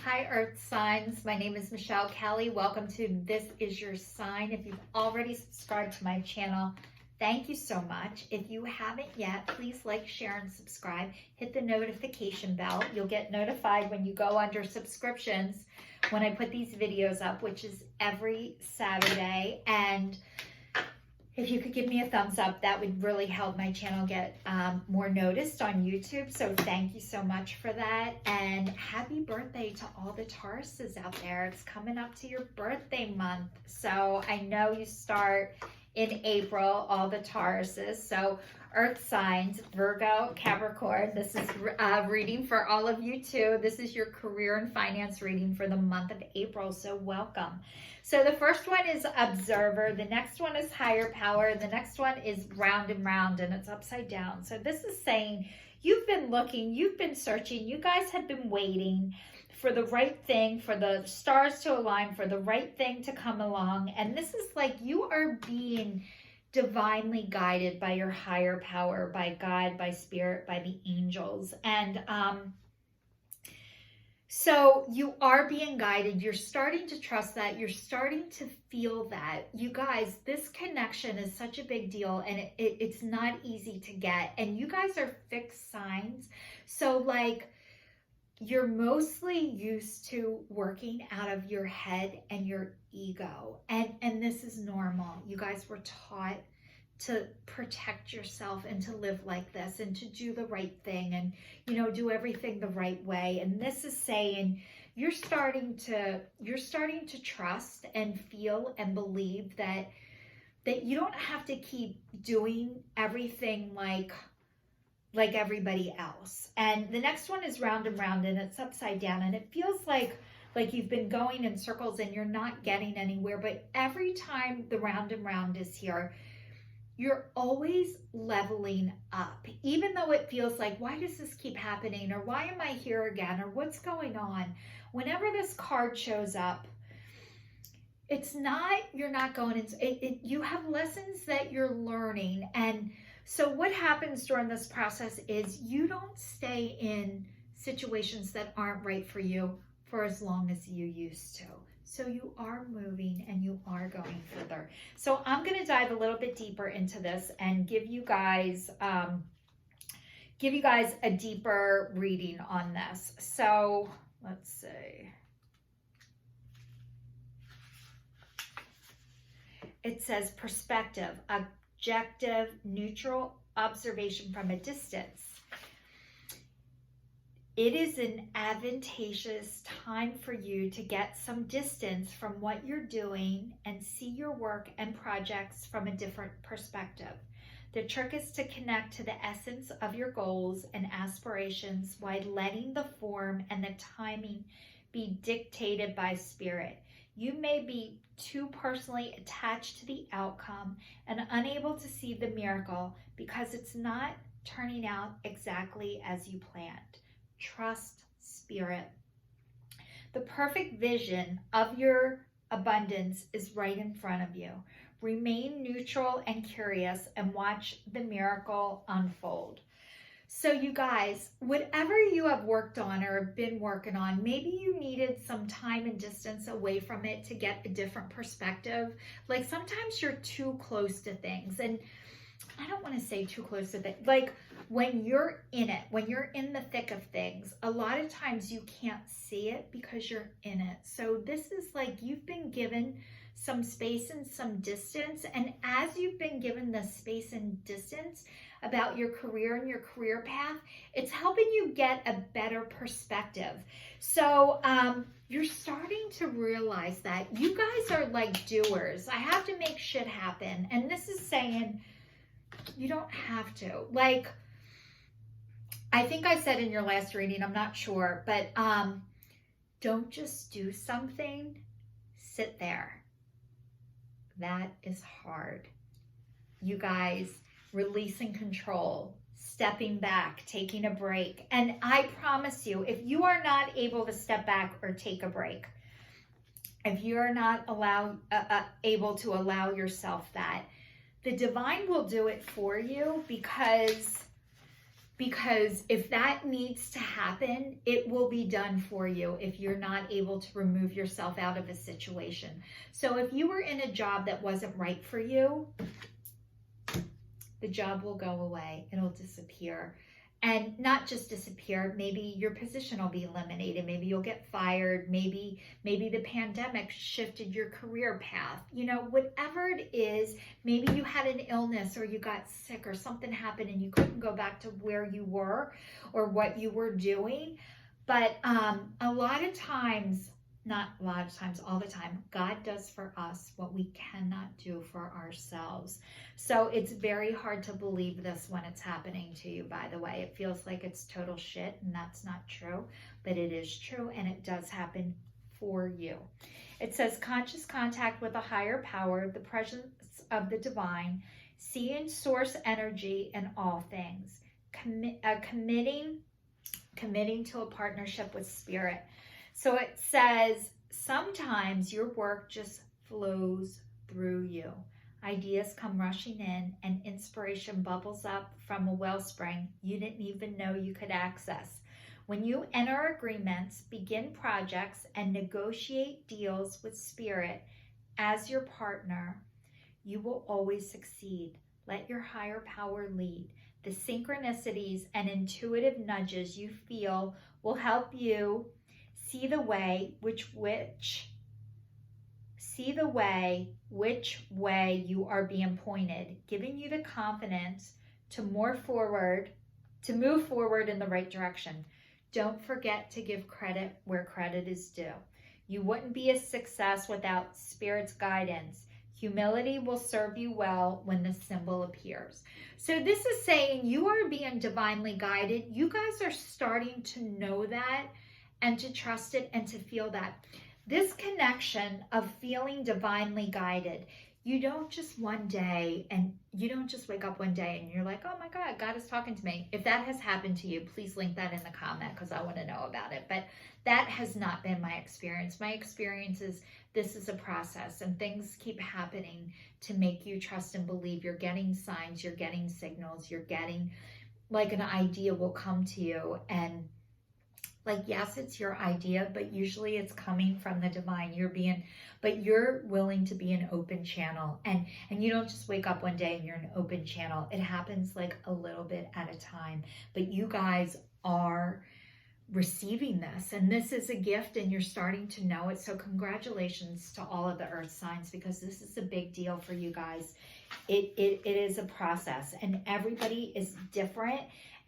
Hi Earth signs, my name is Michelle Kelly. Welcome to This Is Your Sign. If you've already subscribed to my channel, thank you so much. If you haven't yet, please like, share, and subscribe. Hit the notification bell. You'll get notified when you go under subscriptions when I put these videos up, which is every Saturday. And if you could give me a thumbs up, that would really help my channel get more noticed on YouTube. So thank you so much for that. And happy birthday to all the Tauruses out there. It's coming up to your birthday month. So I know you start in April, all the Tauruses. So Earth signs, Virgo, Capricorn. This is reading for all of you too. This is your career and finance reading for the month of April. So welcome. So the first one is Observer. The next one is Higher Power. The next one is Round and Round, and it's upside down. So this is saying you've been looking, you've been searching, you guys have been waiting for the right thing, for the stars to align, for the right thing to come along. And this is like you are being divinely guided by your higher power, by God, by spirit, by the angels. And so you are being guided. You're starting to trust that. You're starting to feel that. You guys, this connection is such a big deal, and it's not easy to get. And you guys are fixed signs. So like you're mostly used to working out of your head and your ego. And this is normal. You guys were taught to protect yourself and to live like this and to do the right thing and, you know, do everything the right way. And this is saying you're starting to trust and feel and believe that you don't have to keep doing everything like everybody else. And the next one is Round and Round, and it's upside down, and it feels like you've been going in circles and you're not getting anywhere. But every time the Round and Round is here, you're always leveling up, even though it feels like, why does this keep happening? Or why am I here again? Or what's going on? Whenever this card shows up, it's not, you're not going in, you have lessons that you're learning. And so what happens during this process is you don't stay in situations that aren't right for you for as long as you used to. So you are moving and you are going further. So I'm going to dive a little bit deeper into this and give you guys a deeper reading on this. So let's see. It says perspective, objective, neutral observation from a distance. It is an advantageous time for you to get some distance from what you're doing and see your work and projects from a different perspective. The trick is to connect to the essence of your goals and aspirations while letting the form and the timing be dictated by spirit. You may be too personally attached to the outcome and unable to see the miracle because it's not turning out exactly as you planned. Trust spirit. The perfect vision of your abundance is right in front of you. Remain neutral and curious and watch the miracle unfold. So you guys, whatever you have worked on or been working on, maybe you needed some time and distance away from it to get a different perspective. Like sometimes you're too close to things, and I don't want to say too close to things. Like when you're in it, when you're in the thick of things, a lot of times you can't see it because you're in it. So this is like you've been given some space and some distance. And as you've been given the space and distance about your career and your career path, it's helping you get a better perspective. So you're starting to realize that you guys are like doers. I have to make shit happen. And this is saying you don't have to. Like, I think I said in your last reading, I'm not sure, but don't just do something, sit there. That is hard. You guys, releasing control, stepping back, taking a break. And I promise you, if you are not able to step back or take a break, if you're not able to allow yourself that, the divine will do it for you, because because if that needs to happen, it will be done for you if you're not able to remove yourself out of a situation. So if you were in a job that wasn't right for you, the job will go away. It'll disappear. And not just disappear, maybe your position will be eliminated. Maybe you'll get fired. Maybe the pandemic shifted your career path. You know, whatever it is, maybe you had an illness or you got sick or something happened and you couldn't go back to where you were or what you were doing. But a lot of times, not a lot of times, all the time, God does for us what we cannot do for ourselves. So it's very hard to believe this when it's happening to you, by the way. It feels like it's total shit, and that's not true, but it is true, and it does happen for you. It says conscious contact with a higher power, the presence of the divine, seeing source energy in all things, committing to a partnership with spirit. So it says sometimes your work just flows through you. Ideas come rushing in and inspiration bubbles up from a wellspring you didn't even know you could access. When you enter agreements, begin projects, and negotiate deals with spirit as your partner, you will always succeed. Let your higher power lead. The synchronicities and intuitive nudges you feel will help you see the way which way you are being pointed, giving you the confidence to move forward in the right direction. Don't forget to give credit where credit is due. You wouldn't be a success without Spirit's guidance. Humility will serve you well when the symbol appears. So this is saying you are being divinely guided. You guys are starting to know that and to trust it and to feel that. This connection of feeling divinely guided, you don't just one day, and you don't just wake up one day and you're like, oh my God, God is talking to me. If that has happened to you, please link that in the comment because I want to know about it. But that has not been my experience. My experience is this is a process and things keep happening to make you trust and believe. You're getting signs, you're getting signals, you're getting like an idea will come to you, and like, yes, it's your idea, but usually it's coming from the divine. But you're willing to be an open channel. And you don't just wake up one day and you're an open channel. It happens like a little bit at a time. But you guys are receiving this. And this is a gift and you're starting to know it. So congratulations to all of the earth signs, because this is a big deal for you guys. It is a process and everybody is different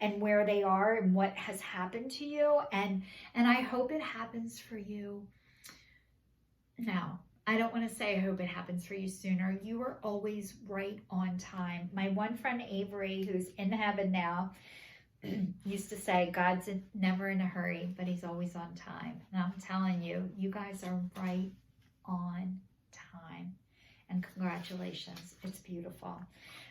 and where they are and what has happened to you. And I hope it happens for you now. I don't want to say I hope it happens for you sooner. You are always right on time. My one friend Avery, who's in heaven now, used to say, God's never in a hurry, but he's always on time. And I'm telling you, you guys are right on time. And congratulations. It's beautiful.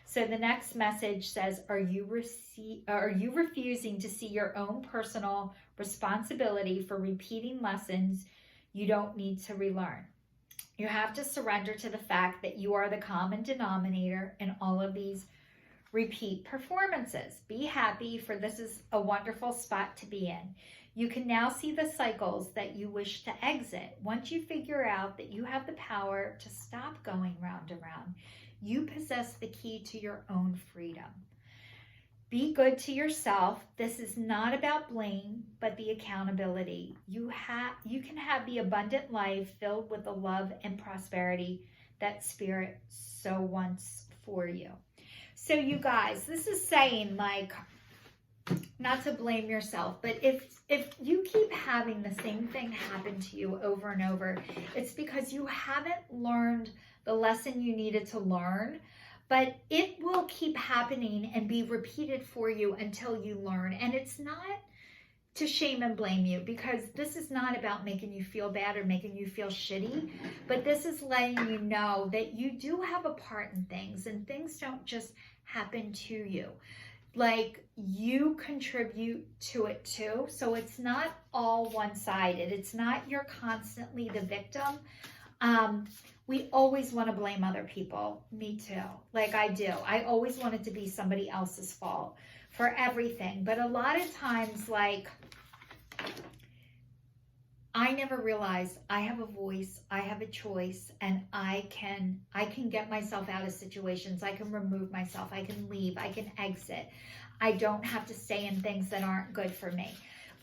So the next message says, are you refusing to see your own personal responsibility for repeating lessons you don't need to relearn? You have to surrender to the fact that you are the common denominator in all of these repeat performances. Be happy, for this is a wonderful spot to be in. You can now see the cycles that you wish to exit. Once you figure out that you have the power to stop going round and round, you possess the key to your own freedom. Be good to yourself. This is not about blame, but the accountability. You can have the abundant life filled with the love and prosperity that Spirit so wants for you. So you guys, this is saying, like, not to blame yourself, but if you keep having the same thing happen to you over and over, it's because you haven't learned the lesson you needed to learn. But it will keep happening and be repeated for you until you learn. And it's not to shame and blame you, because this is not about making you feel bad or making you feel shitty, but this is letting you know that you do have a part in things, and things don't just happen to you. Like, you contribute to it too. So it's not all one-sided. It's not you're constantly the victim We always want to blame other people. Me too. Like I do. I always want it to be somebody else's fault for everything. But a lot of times, like, I never realized I have a voice, I have a choice, and I can get myself out of situations. I can remove myself. I can leave. I can exit. I don't have to stay in things that aren't good for me.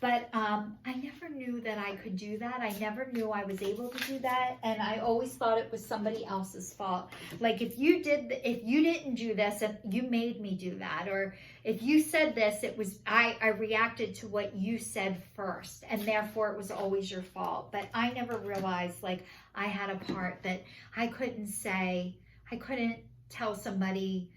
But I never knew that I could do that. I never knew I was able to do that, and I always thought it was somebody else's fault. Like if you didn't do this, and you made me do that, or if you said this, it was I reacted to what you said first, and therefore it was always your fault. But I never realized like I had a part that I couldn't say. I couldn't tell somebody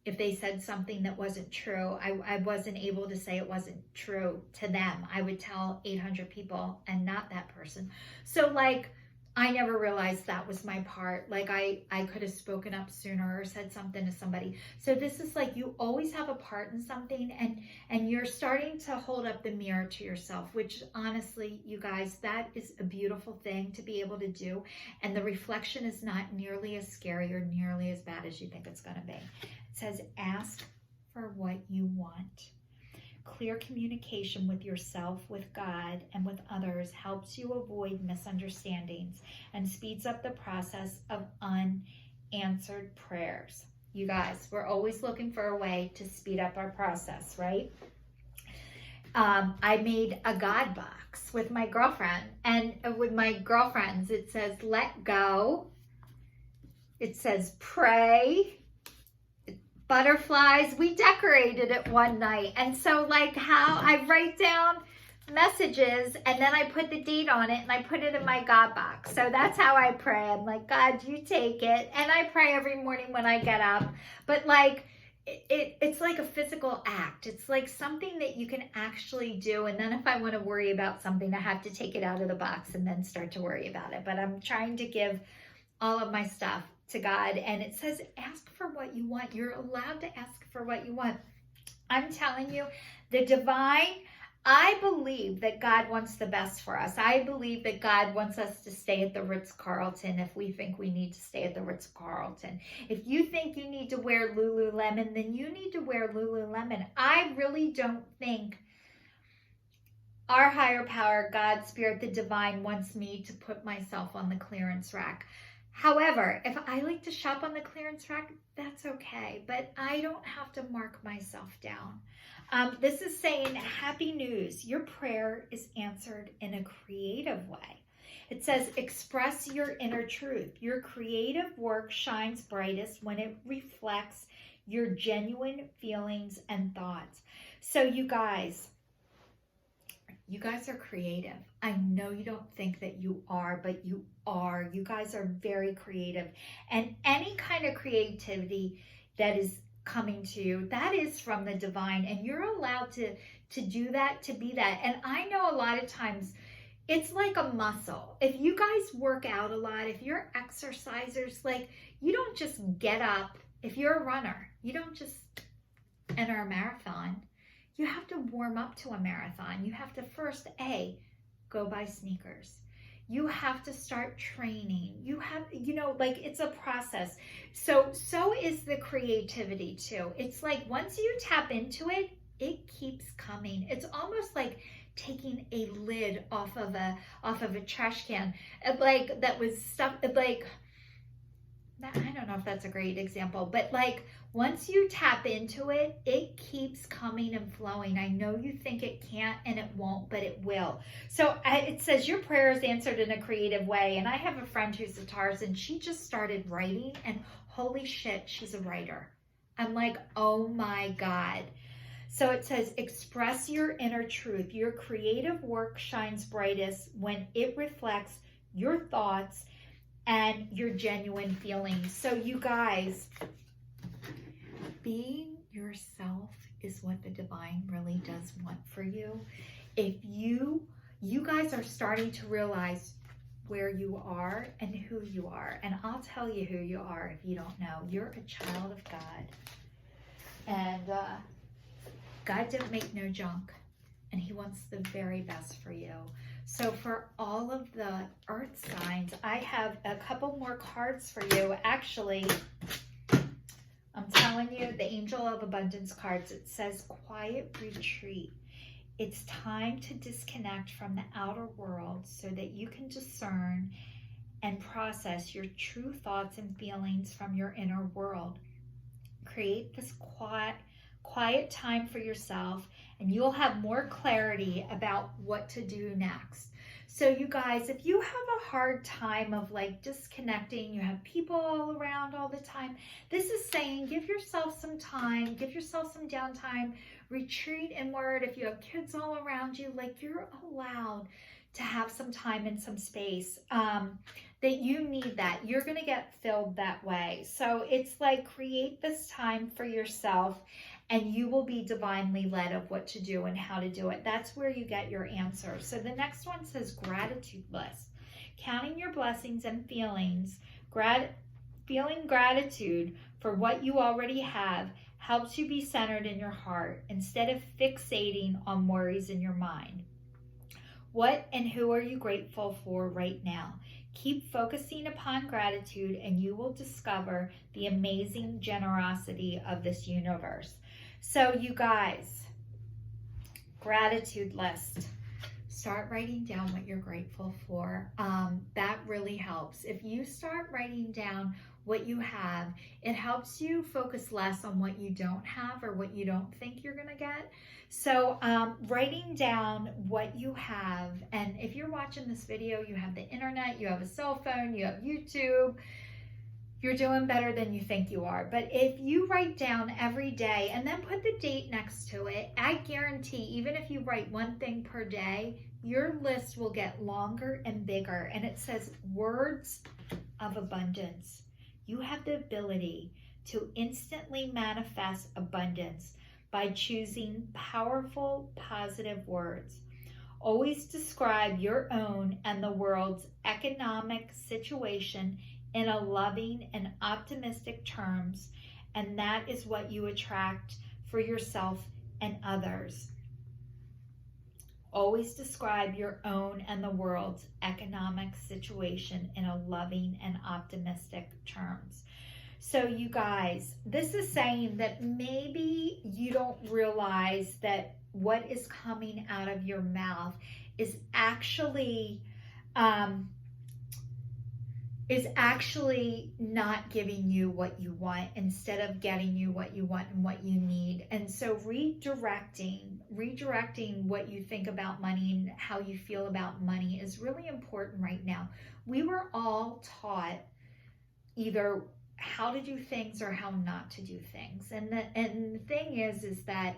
if they said something that wasn't true. I wasn't able to say it wasn't true to them. I would tell 800 people and not that person. So like, I never realized that was my part. Like I could have spoken up sooner or said something to somebody. So this is like, you always have a part in something, and you're starting to hold up the mirror to yourself, which honestly, you guys, that is a beautiful thing to be able to do. And the reflection is not nearly as scary or nearly as bad as you think it's going to be. It says, ask for what you want. Clear communication with yourself, with God, and with others helps you avoid misunderstandings and speeds up the process of unanswered prayers. You guys, we're always looking for a way to speed up our process, right? I made a God box with my girlfriend, and with my girlfriends, it says, let go. It says, pray. Butterflies. We decorated it one night. And so like how I write down messages and then I put the date on it and I put it in my God box. So that's how I pray. I'm like, God, you take it. And I pray every morning when I get up. But like, it's like a physical act. It's like something that you can actually do. And then if I want to worry about something, I have to take it out of the box and then start to worry about it. But I'm trying to give all of my stuff to God, and it says ask for what you want. You're allowed to ask for what you want. I'm telling you, the divine, I believe that God wants the best for us. I believe that God wants us to stay at the Ritz-Carlton if we think we need to stay at the Ritz-Carlton. If you think you need to wear Lululemon, then you need to wear Lululemon. I really don't think our higher power, God, Spirit, the divine, wants me to put myself on the clearance rack. However, if I like to shop on the clearance rack, that's okay, but I don't have to mark myself down. This is saying, happy news, your prayer is answered in a creative way. It says, express your inner truth. Your creative work shines brightest when it reflects your genuine feelings and thoughts. So you guys are creative. I know you don't think that you are, but you are. You guys are very creative. And any kind of creativity that is coming to you, that is from the divine. And you're allowed to do that, to be that. And I know a lot of times it's like a muscle. If you guys work out a lot, if you're exercisers, like you don't just get up. If you're a runner, you don't just enter a marathon. You have to warm up to a marathon. You have to first, go buy sneakers. You have to start training. You have, like it's a process. So is the creativity too. It's like once you tap into it, it keeps coming. It's almost like taking a lid off of a trash can. Like that was stuff, like, I don't know if that's a great example, but like once you tap into it, it keeps coming and flowing. I know you think it can't and it won't, but it will. So it says your prayer is answered in a creative way. And I have a friend who's a Taurus and she just started writing and holy shit, she's a writer. I'm like, oh my God. So it says, express your inner truth. Your creative work shines brightest when it reflects your thoughts and your genuine feelings. So you guys, being yourself is what the divine really does want for you. If you guys are starting to realize where you are and who you are. And I'll tell you who you are if you don't know. You're a child of God. And God didn't make no junk. And he wants the very best for you. So for all of the earth signs, I have a couple more cards for you. Actually, I'm telling you, the Angel of Abundance cards, it says quiet retreat. It's time to disconnect from the outer world so that you can discern and process your true thoughts and feelings from your inner world. Create this quiet time for yourself, and you'll have more clarity about what to do next. So you guys, if you have a hard time of like disconnecting, you have people all around all the time, this is saying give yourself some time, give yourself some downtime, retreat inward. If you have kids all around you, like you're allowed to have some time and some space. That you need that. You're going to get filled that way. So it's like create this time for yourself, and you will be divinely led of what to do and how to do it. That's where you get your answer. So the next one says gratitude list. Counting your blessings and feelings, feeling gratitude for what you already have helps you be centered in your heart instead of fixating on worries in your mind. What and who are you grateful for right now? Keep focusing upon gratitude and you will discover the amazing generosity of this universe. So you guys, gratitude list. Start writing down what you're grateful for. That really helps. If you start writing down what you have, it helps you focus less on what you don't have or what you don't think you're going to get. So writing down what you have, and if you're watching this video, you have the internet, you have a cell phone, you have YouTube, you're doing better than you think you are. But if you write down every day and then put the date next to it, I guarantee even if you write one thing per day, your list will get longer and bigger. And it says words of abundance. You have the ability to instantly manifest abundance by choosing powerful, positive words. Always describe your own and the world's economic situation in a loving and optimistic terms, and that is what you attract for yourself and others. Always describe your own and the world's economic situation in a loving and optimistic terms. So you guys, this is saying that maybe you don't realize that what is coming out of your mouth is actually not giving you what you want instead of getting you what you want and what you need. And so redirecting what you think about money and how you feel about money is really important right now. We were all taught either how to do things or how not to do things. And the thing is that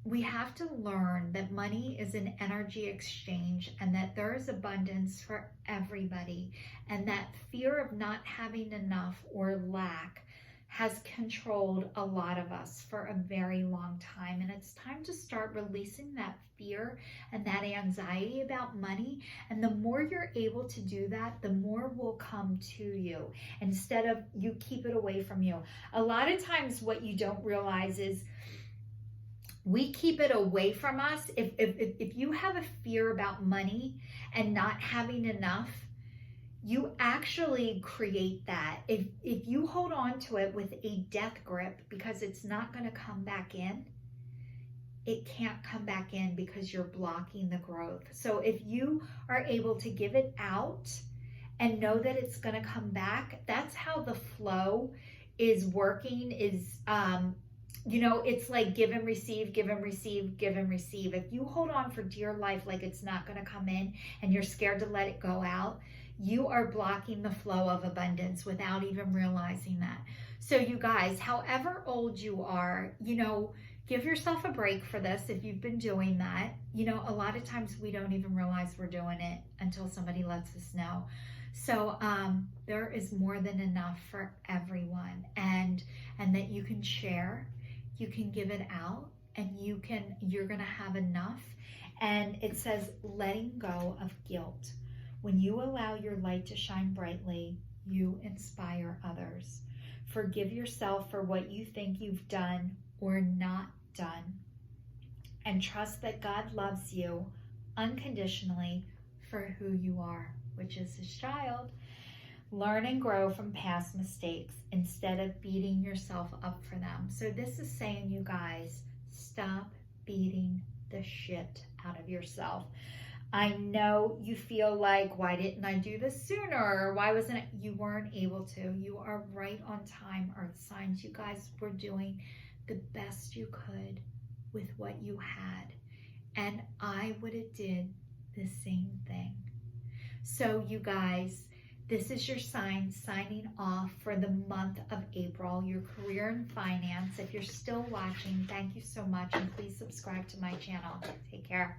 we have to learn that money is an energy exchange and that there is abundance for everybody, and that fear of not having enough or lack has controlled a lot of us for a very long time. And it's time to start releasing that fear and that anxiety about money. And the more you're able to do that, the more will come to you instead of you keep it away from you. A lot of times what you don't realize is we keep it away from us. If you have a fear about money and not having enough, you actually create that. If you hold on to it with a death grip because it's not going to come back in, it can't come back in because you're blocking the growth. So if you are able to give it out and know that it's going to come back, that's how the flow is working. It's like give and receive, give and receive, give and receive. If you hold on for dear life like it's not going to come in and you're scared to let it go out, you are blocking the flow of abundance without even realizing that. So you guys, however old you are, give yourself a break for this if you've been doing that. A lot of times we don't even realize we're doing it until somebody lets us know. So there is more than enough for everyone, and that you can share, you can give it out, and you're going to have enough. And it says letting go of guilt. When you allow your light to shine brightly, you inspire others. Forgive yourself for what you think you've done or not done. And trust that God loves you unconditionally, for who you are, which is his child. Learn and grow from past mistakes instead of beating yourself up for them. So this is saying, you guys, stop beating the shit out of yourself. I know you feel like, why didn't I do this sooner? Or why wasn't it? You weren't able to. You are right on time, Earth signs. You guys were doing the best you could with what you had. And I would have did the same thing. So you guys, this is your sign signing off for the month of April, your career and finance. If you're still watching, thank you so much. And please subscribe to my channel. Take care.